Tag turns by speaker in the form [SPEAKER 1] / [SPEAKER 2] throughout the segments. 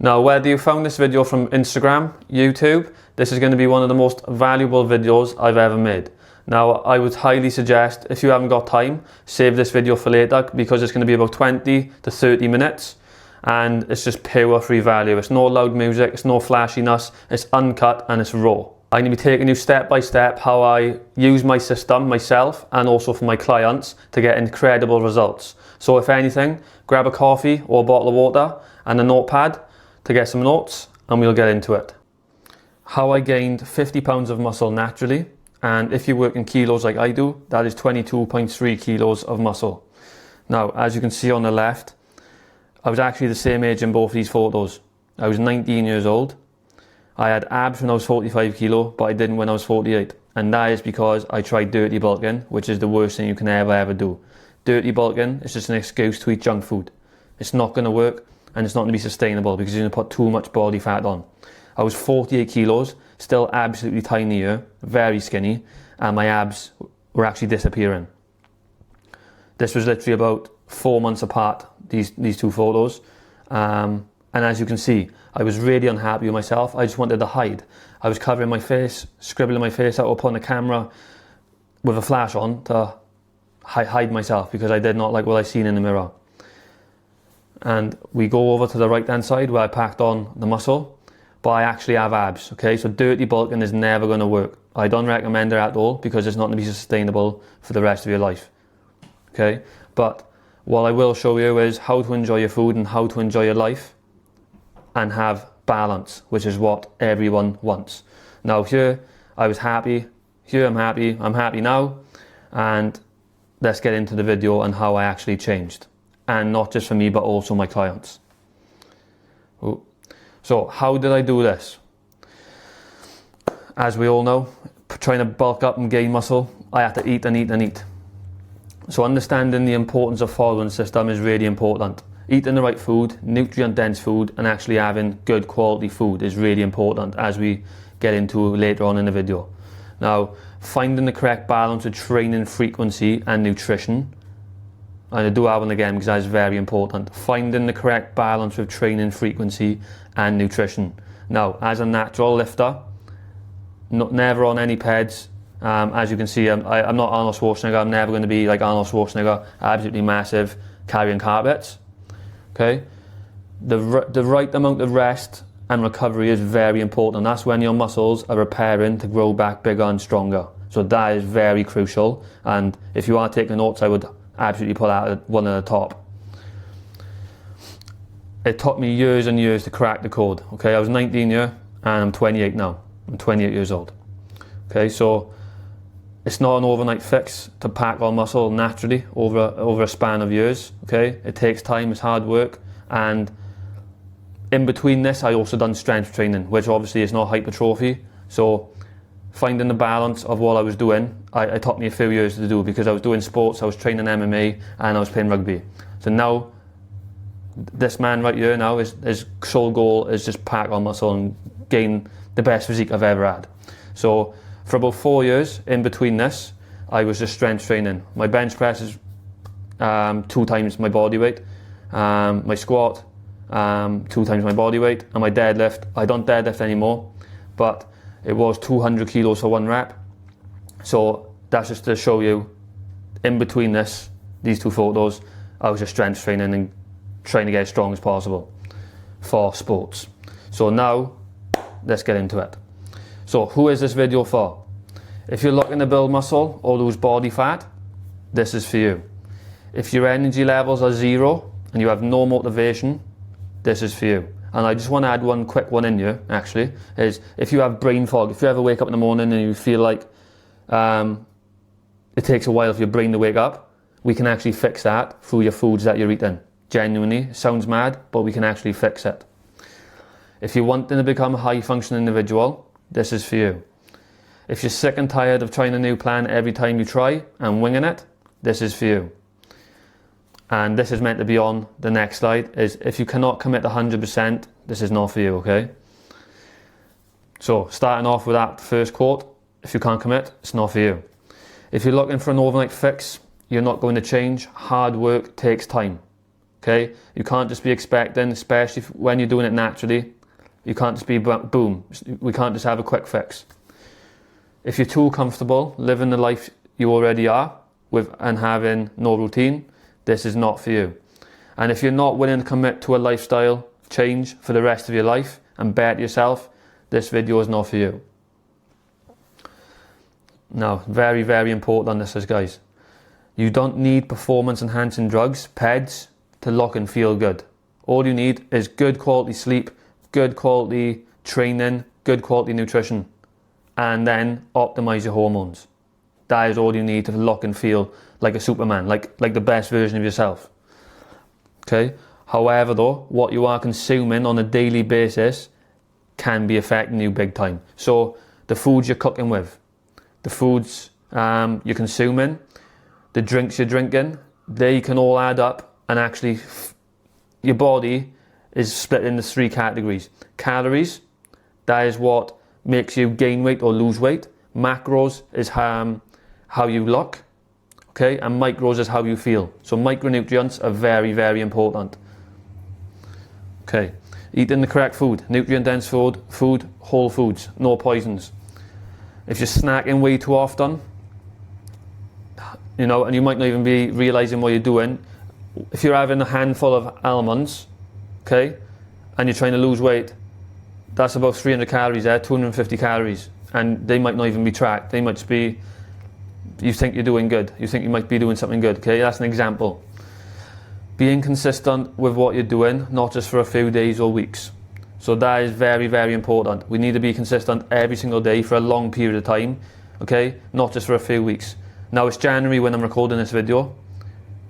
[SPEAKER 1] Now, whether you found this video from Instagram, YouTube, this is going to be one of the most valuable videos I've ever made. Now, I would highly suggest, if you haven't got time, save this video for later, because it's going to be about 20 to 30 minutes and it's just pure free value. It's no loud music, it's no flashiness, it's uncut and it's raw. I'm going to be taking you step by step how I use my system myself and also for my clients to get incredible results. So if anything, grab a coffee or a bottle of water and a notepad to get some notes and we'll get into it. How I gained 50 pounds of muscle naturally, and if you work in kilos like I do, that is 22.3 kilos of muscle. Now, as you can see on the left, I was actually the same age in both these photos. I was 19 years old. I had abs when I was 45 kilo, but I didn't when I was 48. And that is because I tried dirty bulking, which is the worst thing you can ever do. Dirty bulking is just an excuse to eat junk food. It's not going to work and it's not going to be sustainable because you're going to put too much body fat on. I was 48 kilos, still absolutely tiny here, very skinny, and my abs were actually disappearing. This was literally about 4 months apart, these two photos. And as you can see, I was really unhappy with myself. I just wanted to hide. I was covering my face, scribbling my face out upon the camera with a flash on to hide myself because I did not like what I seen in the mirror. And we go over to the right hand side where I packed on the muscle, but I actually have abs, okay? So dirty bulking is never going to work. I don't recommend it at all because it's not going to be sustainable for the rest of your life, okay? But what I will show you is how to enjoy your food and how to enjoy your life and have balance, which is what everyone wants. Now here, I was happy. Here I'm happy now. And let's get into the video and how I actually changed. And not just for me, but also my clients. Ooh. So how did I do this? As we all know, trying to bulk up and gain muscle, I had to eat and eat and eat. So understanding the importance of following the system is really important. Eating the right food, nutrient-dense food, and actually having good quality food is really important, as we get into later on in the video. Now, finding the correct balance of training frequency and nutrition. And I do have one again because that is very important. Finding the correct balance of training frequency and nutrition. Now, as a natural lifter, never on any peds. As you can see, I'm not Arnold Schwarzenegger. I'm never going to be like Arnold Schwarzenegger, absolutely massive, carrying carpets. Okay, the right amount of rest and recovery is very important. That's when your muscles are repairing to grow back bigger and stronger. So that is very crucial. And if you are taking notes, I would absolutely put that at one at the top. It took me years and years to crack the code. Okay, I was 19 years and I'm 28 now. I'm 28 years old. Okay, so it's not an overnight fix to pack on muscle naturally over a span of years, okay? It takes time, it's hard work, and in between this, I also done strength training, which obviously is not hypertrophy. So finding the balance of what I was doing, it took me a few years to do because I was doing sports, I was training MMA, and I was playing rugby. So now, this man right here now, his sole goal is just pack on muscle and gain the best physique I've ever had. So for about 4 years in between this, I was just strength training. My bench press is 2 times my body weight. My squat, 2 times my body weight. And my deadlift, I don't deadlift anymore, but it was 200 kilos for 1 rep. So that's just to show you, in between these 2 photos, I was just strength training and trying to get as strong as possible for sports. So now, let's get into it. So who is this video for? If you're looking to build muscle or lose body fat, this is for you. If your energy levels are 0 and you have no motivation, this is for you. And I just want to add one quick one in here, actually, is if you have brain fog, if you ever wake up in the morning and you feel like it takes a while for your brain to wake up, we can actually fix that through your foods that you're eating. Genuinely, it sounds mad, but we can actually fix it. If you're wanting to become a high-functioning individual, this is for you. If you're sick and tired of trying a new plan every time you try and winging it, this is for you. And this is meant to be on the next slide, is if you cannot commit 100%, this is not for you, okay? So starting off with that first quote, if you can't commit, it's not for you. If you're looking for an overnight fix, you're not going to change. Hard work takes time. Okay, you can't just be expecting, especially when you're doing it naturally, you can't just be boom, we can't just have a quick fix. If you're too comfortable living the life you already are with and having no routine, this is not for you. And if you're not willing to commit to a lifestyle change for the rest of your life and bet yourself, this video is not for you. Now, very, very important on this is, guys, you don't need performance enhancing drugs, PEDs, to look and feel good. All you need is good quality sleep, good quality training, good quality nutrition, and then optimize your hormones. That is all you need to look and feel like a Superman, like the best version of yourself. Okay? However though, what you are consuming on a daily basis can be affecting you big time. So the foods you're cooking with, the foods you're consuming, the drinks you're drinking, they can all add up, and actually your body is split into 3 categories. Calories, that is what makes you gain weight or lose weight. Macros is how you look, okay, and micros is how you feel. So micronutrients are very, very important. Okay, eating the correct food, nutrient-dense food, whole foods, no poisons. If you're snacking way too often, you know, and you might not even be realizing what you're doing. If you're having a handful of almonds, okay, and you're trying to lose weight, that's about 300 calories there, 250 calories, and they might not even be tracked. They might just be, you think you're doing good. You think you might be doing something good, okay? That's an example. Being consistent with what you're doing, not just for a few days or weeks. So that is very, very important. We need to be consistent every single day for a long period of time, okay? Not just for a few weeks. Now it's January when I'm recording this video.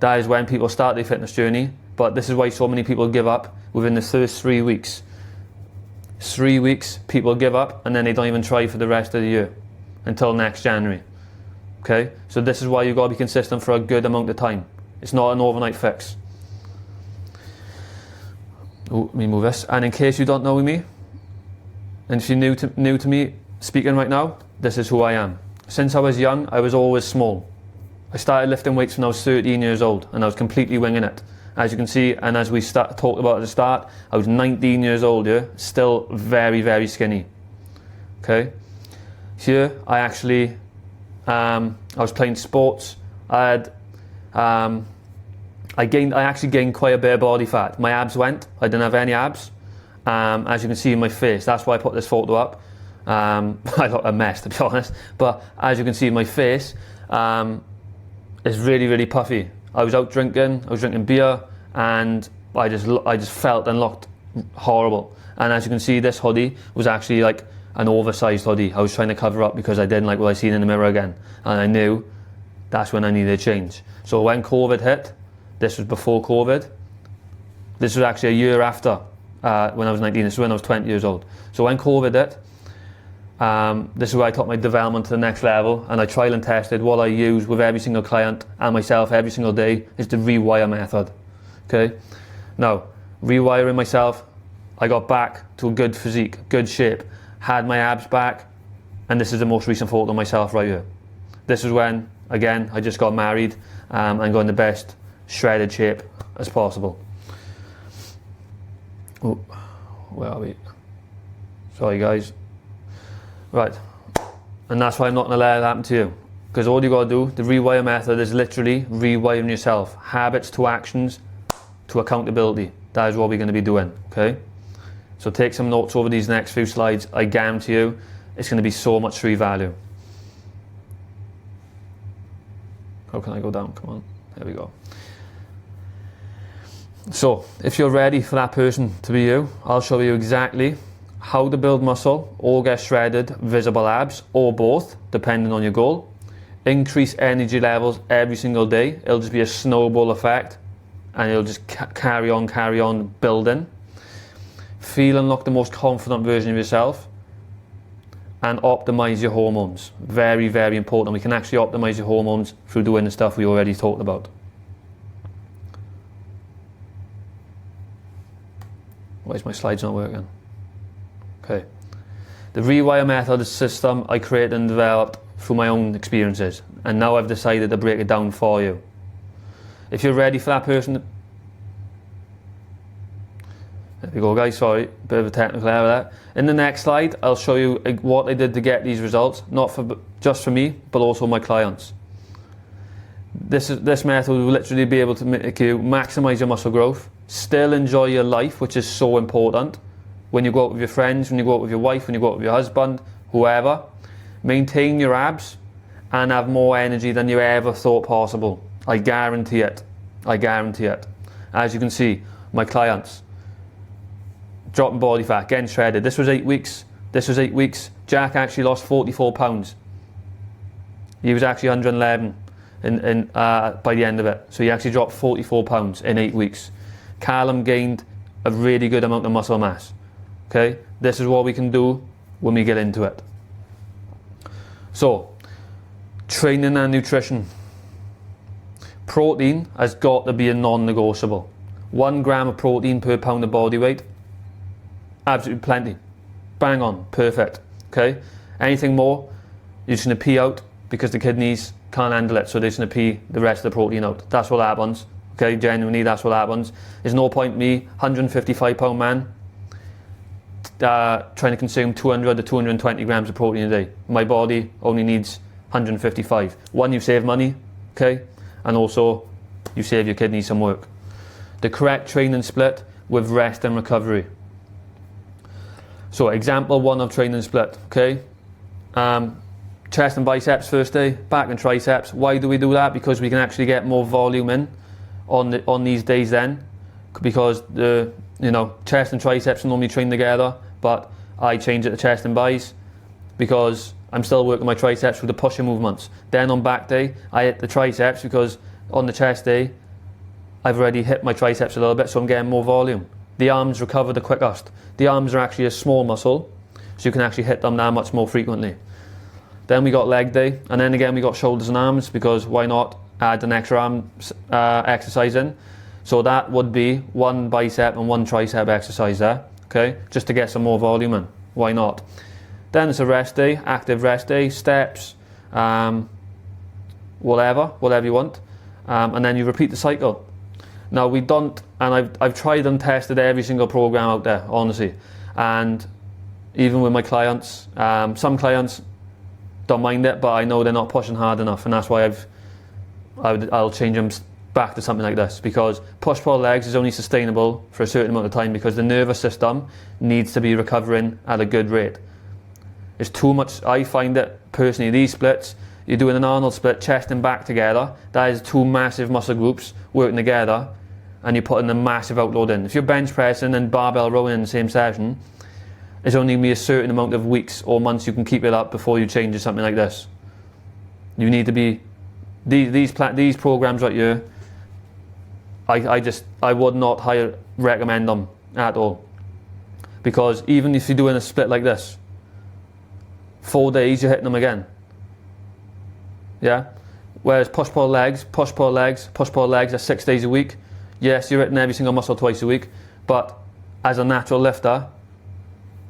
[SPEAKER 1] That is when people start their fitness journey, but this is why so many people give up within the first 3 weeks. 3 weeks, people give up, and then they don't even try for the rest of the year until next January. Okay, so this is why you've got to be consistent for a good amount of time. It's not an overnight fix. Oh, let me move this. And in case you don't know me, and if you're new to me speaking right now, this is who I am. Since I was young, I was always small. I started lifting weights when I was 13 years old, and I was completely winging it. As you can see, and as we talked about at the start, I was 19 years old, yeah, still very, very skinny. Okay, here I actually, I was playing sports. I actually gained quite a bit of body fat. My abs went. I didn't have any abs. As you can see in my face, that's why I put this photo up. I look a mess, to be honest. But as you can see in my face, it's really, really puffy. I was out drinking. I was drinking beer, and I just felt and looked horrible. And as you can see, this hoodie was actually like an oversized hoodie. I was trying to cover up because I didn't like what I seen in the mirror again, and I knew that's when I needed a change. So when COVID hit, this was before COVID. This was actually a year after when I was 19. This is when I was 20 years old. So when COVID hit, this is where I took my development to the next level, and I trial and tested. What I use with every single client and myself every single day is the rewire method. Okay, now rewiring myself, I got back to a good physique, good shape, had my abs back, and this is the most recent photo of myself right here. This is when, again, I just got married and got in the best shredded shape as possible. Oh, where are we? Sorry guys. Right, and that's why I'm not going to let it happen to you, because all you got to do, the rewire method is literally rewiring yourself, habits to actions to accountability. That is what we're going to be doing, okay? So take some notes over these next few slides. I guarantee you it's going to be so much free value. How can I go down? Come on, there we go. So if you're ready for that person to be you, I'll show you exactly how to build muscle or get shredded visible abs, or both, depending on your goal. Increase energy levels every single day. It'll just be a snowball effect, and it'll just carry on building. Feel and look the most confident version of yourself, and optimize your hormones. Very, very important. We can actually optimize your hormones through doing the stuff we already talked about. Why is my slides not working? Okay. The rewire method is a system I created and developed through my own experiences, and now I've decided to break it down for you. If you're ready for that person, There we go, guys, sorry, bit of a technical error there. In the next slide, I'll show you what I did to get these results, not just for me, but also my clients. This method will literally be able to make you maximize your muscle growth, still enjoy your life, which is so important. When you go out with your friends, when you go out with your wife, when you go out with your husband, whoever, maintain your abs and have more energy than you ever thought possible. I guarantee it. I guarantee it. As you can see, my clients, dropping body fat, getting shredded. This was 8 weeks. This was 8 weeks. Jack actually lost 44 pounds. He was actually 111 by the end of it. So he actually dropped 44 pounds in 8 weeks. Callum gained a really good amount of muscle mass. Okay, this is what we can do when we get into it. So, training and nutrition. Protein has got to be a non-negotiable. 1 gram of protein per pound of body weight, absolutely plenty. Bang on, perfect. Okay, anything more, you're just going to pee out because the kidneys can't handle it, so they're just going to pee the rest of the protein out. That's what happens. Okay, genuinely, that's what happens. There's no point me, 155 pound man, trying to consume 200 to 220 grams of protein a day. My body only needs 155. One, you save money, okay, and also you save your kidneys some work. The correct training split with rest and recovery. So example 1 of training split, okay, chest and biceps first day, back and triceps. Why do we do that? Because we can actually get more volume in on these days then, because the chest and triceps are normally trained together, but I change it to chest and biceps because I'm still working my triceps with the pushing movements. Then on back day, I hit the triceps because on the chest day, I've already hit my triceps a little bit, so I'm getting more volume. The arms recover the quickest. The arms are actually a small muscle, so you can actually hit them that much more frequently. Then we got leg day, and then again we got shoulders and arms, because why not add an extra arm exercise in? So that would be 1 bicep and 1 tricep exercise there, okay, just to get some more volume in. Why not? Then it's a rest day, active rest day, steps, whatever you want, and then you repeat the cycle. Now we don't, and I've tried and tested every single program out there, honestly, and even with my clients, some clients don't mind it, but I know they're not pushing hard enough, and that's why I'll change them back to something like this, because push-pull legs is only sustainable for a certain amount of time because the nervous system needs to be recovering at a good rate. It's too much. I find it personally, these splits, you're doing an Arnold split, chest and back together, that is 2 massive muscle groups working together, and you're putting a massive outload in. If you're bench pressing and barbell rowing in the same session, it's only going to be a certain amount of weeks or months you can keep it up before you change to something like this. You need to be, these programs right here, I would not recommend them at all. Because even if you're doing a split like this, 4 days you're hitting them again. Yeah? Whereas push-pull legs, are 6 days a week. Yes, you're hitting every single muscle twice a week, but as a natural lifter,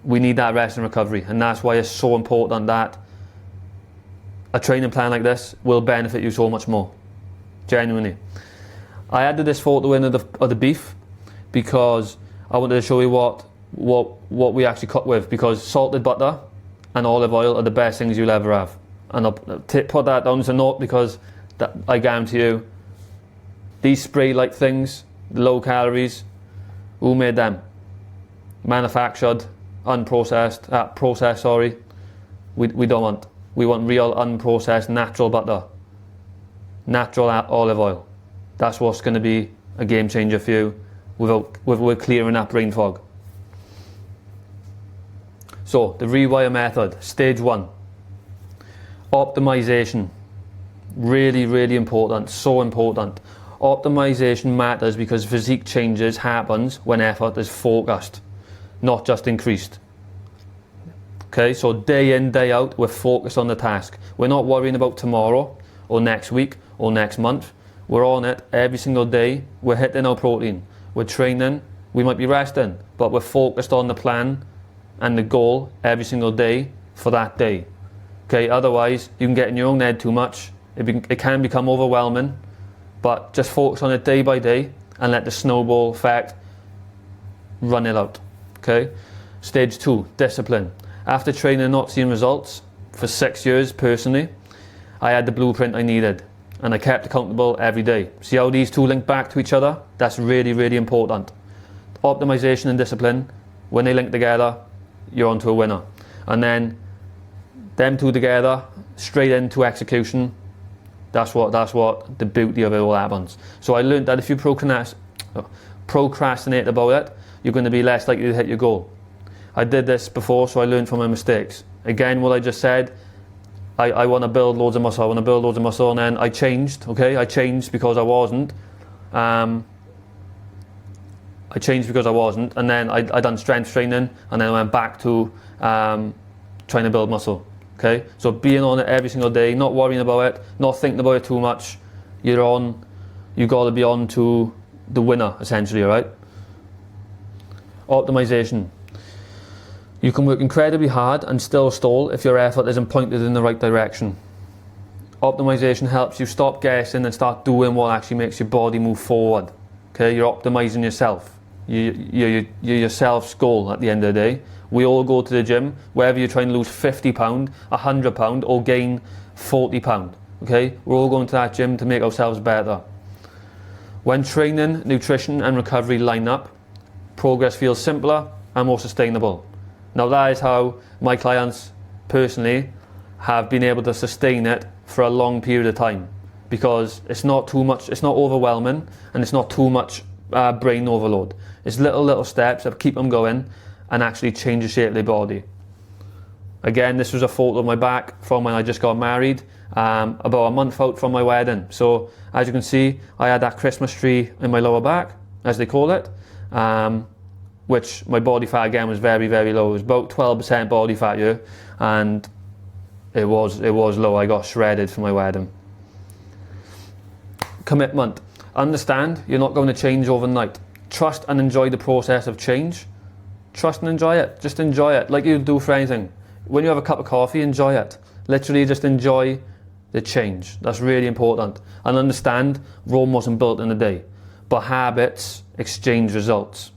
[SPEAKER 1] we need that rest and recovery, and that's why it's so important that a training plan like this will benefit you so much more. Genuinely. I added this photo in of the beef because I wanted to show you what we actually cook with, because salted butter and olive oil are the best things you'll ever have. And I'll put that down as a note, because I guarantee you, these spray-like things, low calories, who made them? Manufactured, unprocessed, processed, sorry. We don't want. We want real, unprocessed, natural butter. Natural olive oil. That's what's going to be a game changer for you with clearing that brain fog. So, the rewire method, stage 1. Optimization. Really, really important, so important. Optimization matters because physique changes happens when effort is focused, not just increased. Okay, so day in, day out, we're focused on the task. We're not worrying about tomorrow or next week or next month. We're on it every single day. We're hitting our protein. We're training. We might be resting, but we're focused on the plan and the goal every single day for that day. Okay, otherwise you can get in your own head too much. It can become overwhelming, but just focus on it day by day and let the snowball effect run it out. Okay. Stage 2, discipline. After training and not seeing results for 6 years personally, I had the blueprint I needed and I kept accountable every day. See how these two link back to each other? That's really, really important. Optimization and discipline, when they link together, you're onto a winner. And then them two together, straight into execution, that's what the beauty of it all happens. So I learned that if you procrastinate about it, you're going to be less likely to hit your goal. I did this before, so I learned from my mistakes. Again, what I just said, I want to build loads of muscle, and then I changed, okay? I changed because I wasn't. And then I done strength training, and then I went back to trying to build muscle, okay? So being on it every single day, not worrying about it, not thinking about it too much, you got to be on to the winner, essentially, right? Optimization. You can work incredibly hard and still stall if your effort isn't pointed in the right direction. Optimization helps you stop guessing and start doing what actually makes your body move forward. Okay, you're optimizing yourself. You're yourself's goal at the end of the day. We all go to the gym, whether you're trying to lose 50 pound, 100 pound, or gain 40 pound. Okay, we're all going to that gym to make ourselves better. When training, nutrition, and recovery line up, progress feels simpler and more sustainable. Now that is how my clients personally have been able to sustain it for a long period of time, because it's not too much, it's not overwhelming, and it's not too much brain overload. It's little steps that keep them going and actually change the shape of their body. Again, this was a photo of my back from when I just got married, about a month out from my wedding. So as you can see, I had that Christmas tree in my lower back, as they call it. Which my body fat again was very, very low. It was about 12% body fat here, and it was low. I got shredded for my wedding. Commitment. Understand you're not going to change overnight. Trust and enjoy the process of change. Trust and enjoy it. Just enjoy it like you do for anything. When you have a cup of coffee, enjoy it. Literally just enjoy the change. That's really important. And understand Rome wasn't built in a day, but habits exchange results.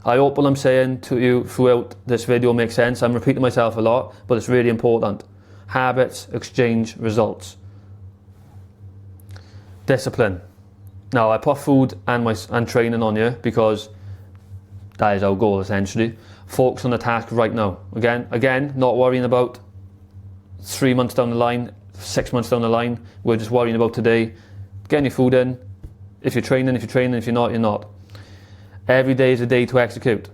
[SPEAKER 1] I hope what I'm saying to you throughout this video makes sense. I'm repeating myself a lot, but it's really important. Habits exchange results. Discipline. Now I put food and training on you because that is our goal essentially. Focus on the task right now. Again, not worrying about 3 months down the line, 6 months down the line. We're just worrying about today. Getting your food in. If you're training, if you're not, you're not. Every day is a day to execute,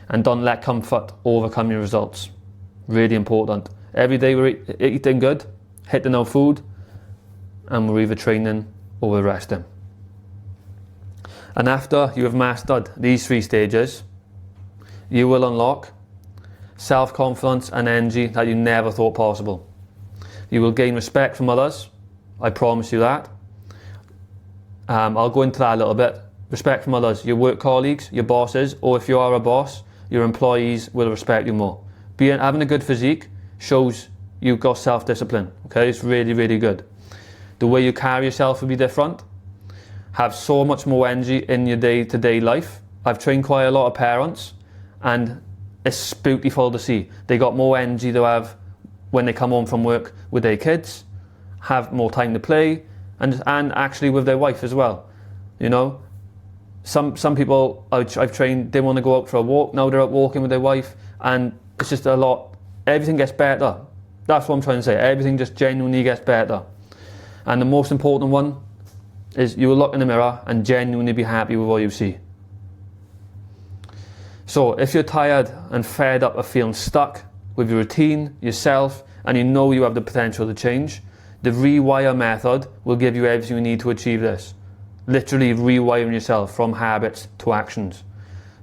[SPEAKER 1] and don't let comfort overcome your results. Really important. Every day we're eating good, hitting our food, and we're either training or we're resting. And after you have mastered these 3 stages, you will unlock self-confidence and energy that you never thought possible. You will gain respect from others, I promise you that. I'll go into that a little bit. Respect from others, your work colleagues, your bosses, or if you are a boss, your employees will respect you more. Having a good physique shows you've got self-discipline, okay? It's really, really good. The way you carry yourself will be different. Have so much more energy in your day-to-day life. I've trained quite a lot of parents, and it's beautiful to see. They got more energy to have when they come home from work with their kids, have more time to play, and actually with their wife as well, you know? Some people I've trained, they want to go out for a walk, now they're out walking with their wife, and it's just a lot, everything gets better. That's what I'm trying to say, everything just genuinely gets better. And the most important one is you will look in the mirror and genuinely be happy with what you see. So if you're tired and fed up of feeling stuck with your routine, yourself, and you know you have the potential to change, the Rewire method will give you everything you need to achieve this. Literally rewiring yourself from habits to actions.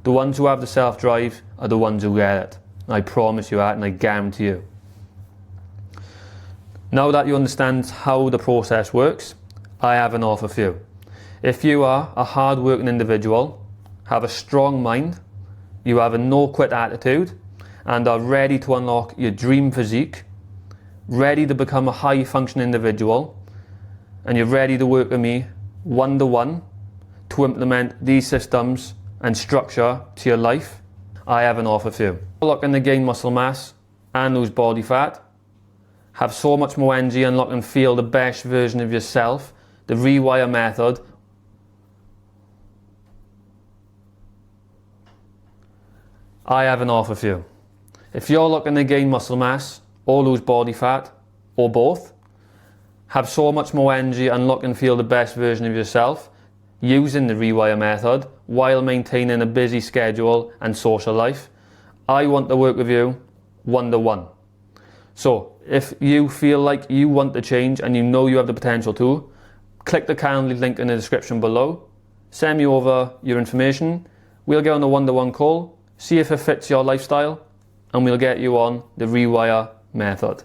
[SPEAKER 1] The ones who have the self-drive are the ones who get it. I promise you that, and I guarantee you. Now that you understand how the process works, I have an offer for you. If you are a hard-working individual, have a strong mind, you have a no-quit attitude, and are ready to unlock your dream physique, ready to become a high-functioning individual, and you're ready to work with me one-to-one to implement these systems and structure to your life, I have an offer for you. Looking to gain muscle mass and lose body fat, have so much more energy and look and feel the best version of yourself, the Rewire method, I have an offer for you. If you're looking to gain muscle mass or lose body fat, or both, have so much more energy and look and feel the best version of yourself using the Rewire method while maintaining a busy schedule and social life, I want to work with you one-to-one. So if you feel like you want to change and you know you have the potential to, click the Calendly link in the description below, send me over your information, we'll get on a one-to-one call, see if it fits your lifestyle, and we'll get you on the Rewire method.